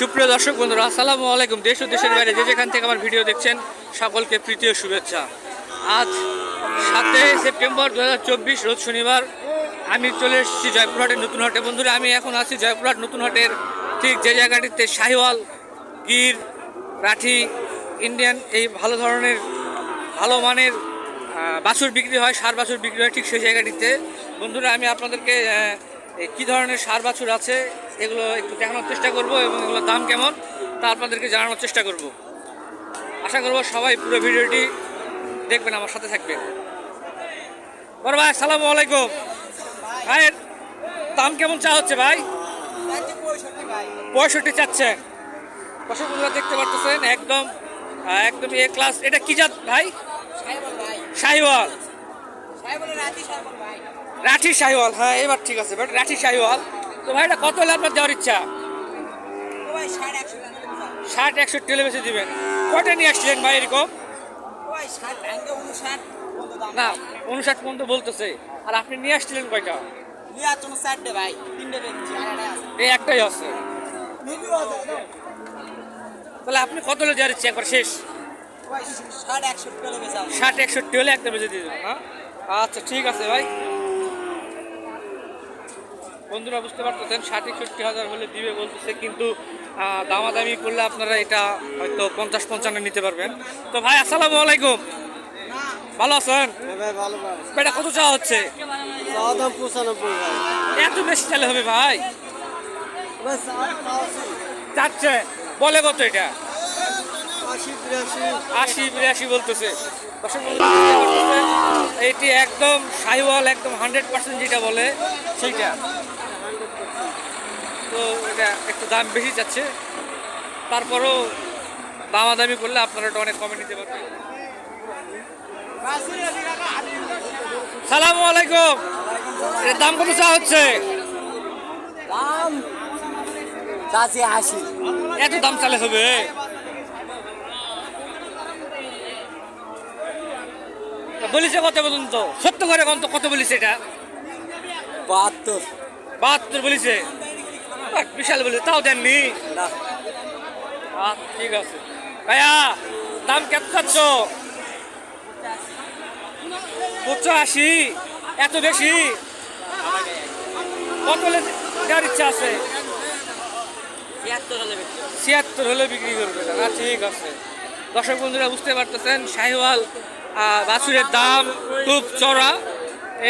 সুপ্রিয় দর্শক বন্ধুরা, আসসালামু আলাইকুম। দেশ ও দেশের বাইরে যে যেখান থেকে আমার ভিডিও দেখছেন সকলকে প্রীতি ও শুভেচ্ছা। আজ 7 সেপ্টেম্বর 2024 রোজ শনিবার। আমি চলে এসেছি জয়পুরহাটের নতুন হাটে। বন্ধুরা, আমি এখন আছি জয়পুরহাট নতুন হাটের ঠিক যে জায়গাটিতে শাহিওয়াল, গির, রাঠি, ইন্ডিয়ান এই ভালো ধরনের ভালো মানের বাছুর বিক্রি হয়, সার বাছুর বিক্রি হয় ঠিক সেই জায়গাটিতে। বন্ধুরা, আমি আপনাদেরকে কী ধরনের সার বাছুর আছে এগুলো একটু দেখানোর চেষ্টা করব এবং এগুলোর দাম কেমন তা আপনাদেরকে জানানোর চেষ্টা করব। আশা করব সবাই পুরো ভিডিওটি দেখবেন, আমার সাথে থাকবেন। বড় ভাই, আসসালামু আলাইকুম। ভাইয়ের দাম কেমন চা হচ্ছে ভাই? 65 চাচ্ছে। দর্শকরা দেখতে পারতেছেন একদম একদম এ ক্লাস। এটা কি জাত ভাই? শাহিওয়াল, রাঠি শাহিওয়াল। হ্যাঁ, এবার ঠিক আছে, বাট রাঠি শাহিওয়াল। তো ভাই, এটা কত হলে আপনার দেওয়ার ইচ্ছা? 60-61 হলে বেশি দিবেন। কয়টা নিয়ে আসছিলেন ভাই এরকম? না, 59 পর্যন্ত বলতেছে। আর আপনি নিয়ে আসছিলেন কয়টা? এই একটাই আছে। তাহলে আপনি কত হলে দেওয়ার ইচ্ছা একবার শেষ? 60-61 হলে একটা বেশি দিয়ে দেবেন। হ্যাঁ, আচ্ছা ঠিক আছে ভাই। বন্ধুরা বুঝতে পারতেছেন 60-61 হাজার হলে দিবে বলতেছে, কিন্তু দামাদামি করলে আপনারা এটা হয়তো 50-55 নিতে পারবেন। তো ভাই, আসসালামু আলাইকুম। ভালো আছেন? এটা কত চাওয়া হচ্ছে? এত বেশি চালে হবে ভাই? চাচ্ছে বলে কত? এটা 80-82 বলতেছে। এইটি একদম শাহিওয়াল, একদম 100% যেটা বলে সেইটা। তো এটা একটু দাম বেশি যাচ্ছে, তারপরও দামাদামি করলে আপনারা এটা অনেক কমে নিতে পারবেন। সালামু আলাইকুম। এর দাম কত চা হচ্ছে? দাম 80। এত দাম চালে হবে? বলিছে কত পর্যন্ত? সত্য করে কত বলিছে? এটা 72 বলিছে। বিশাল বলে, তাও দেননি না। ঠিক আছে ভাইয়া, দাম কেমন চাচ্ছ? 85? এত বেশি? কত হলে দেওয়ার ইচ্ছা আছে? 76 হলে বিক্রি করবে না? ঠিক আছে। দর্শক বন্ধুরা বুঝতে পারতেছেন শাহিওয়াল বাছুরের দাম খুব চড়া।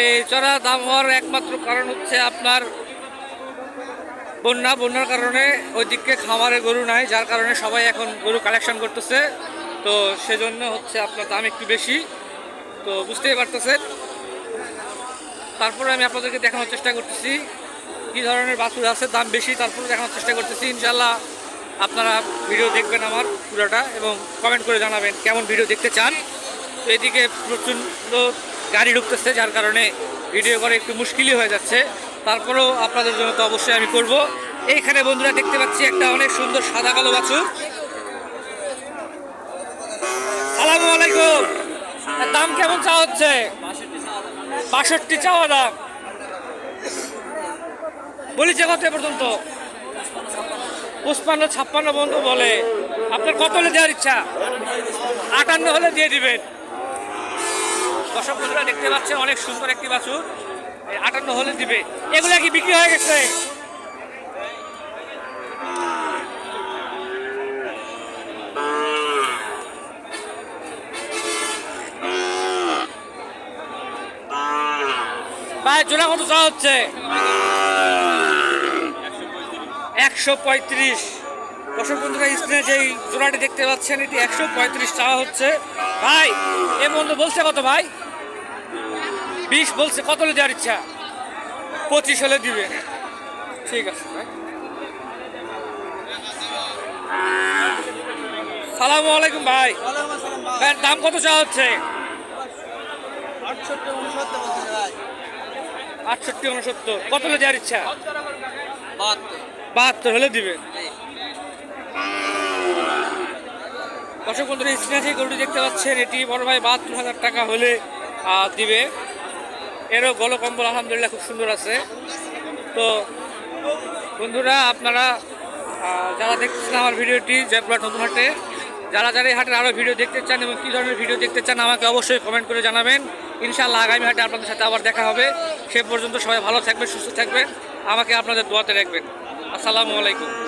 এই চড়া দাম হওয়ার একমাত্র কারণ হচ্ছে আপনার বন্যার কারণে ওই দিকে খামারে গরু নাই, যার কারণে সবাই এখন গরু কালেকশন করতেছে। তো সেজন্য হচ্ছে আপনার দাম একটু বেশি। তো বুঝতেই পারতেছেন। তারপরে আমি আপনাদেরকে দেখানোর চেষ্টা করতেছি কী ধরনের বাছুর আছে, দাম বেশি, তারপরে দেখানোর চেষ্টা করতেছি। ইনশাল্লাহ আপনারা ভিডিও দেখবেন আমার পুরোটা এবং কমেন্ট করে জানাবেন কেমন ভিডিও দেখতে চান। তো এদিকে প্রচণ্ড গাড়ি ঢুকতেছে, যার কারণে ভিডিও করে একটু মুশকিলই হয়ে যাচ্ছে। তারপরেও আপনাদের জন্য তো অবশ্যই আমি করব। এইখানে বন্ধুরা দেখতে পাচ্ছি একটা অনেক সুন্দর সাদা কালো বাছুর। আসসালামু আলাইকুম। দাম কেমন চাওয়া হচ্ছে? 62 চাওয়া দাম। বলিছে কত পর্যন্ত? 55-56 পর্যন্ত বলে। আপনার কত হলে দেওয়ার ইচ্ছা? 58 হলে দিয়ে দিবেন। দর্শক বন্ধুরা দেখতে পাচ্ছেন অনেক সুন্দর একটি বাছুর, 58 হলে দিবে। এগুলা কি বিক্রি হয়ে গেছে? ভাই, জোড়া কত চাওয়া হচ্ছে? 135। দর্শক বন্ধুরা স্ক্রিনে যেই জোড়াটি দেখতে পাচ্ছেন এটি 135 চাওয়া হচ্ছে। ভাই, এ বন্ধু বলছে কত ভাই? 20 বলছে। কত হলে দেওয়ার ইচ্ছা? 25 হলে দিবে। ঠিক আছে ভাই। সালামু আলাইকুম ভাই। ভাইয়ের দাম কত চাওয়া হচ্ছে? 68-69। কত হলে দেওয়ার ইচ্ছা? 72 হলে দিবে। দর্শক বন্ধুরা স্ক্রিনে যে গরুটি দেখতে পাচ্ছেন এটি বড় ভাই 72,000 টাকা হলে দিবে। এরও গলকম্বল আলহামদুলিল্লাহ খুব সুন্দর আছে। তো বন্ধুরা আপনারা যারা দেখতেছেন আমার ভিডিওটি জয়পুরহাট নতুন হাটে, যারা যারা এই হাটের আরও ভিডিও দেখতে চান এবং কী ধরনের ভিডিও দেখতে চান আমাকে অবশ্যই কমেন্ট করে জানাবেন। ইনশাআল্লাহ আগামী হাটে আপনাদের সাথে আবার দেখা হবে। সে পর্যন্ত সবাই ভালো থাকবেন, সুস্থ থাকবেন, আমাকে আপনাদের দোয়াতে রাখবেন। আসসালামু আলাইকুম।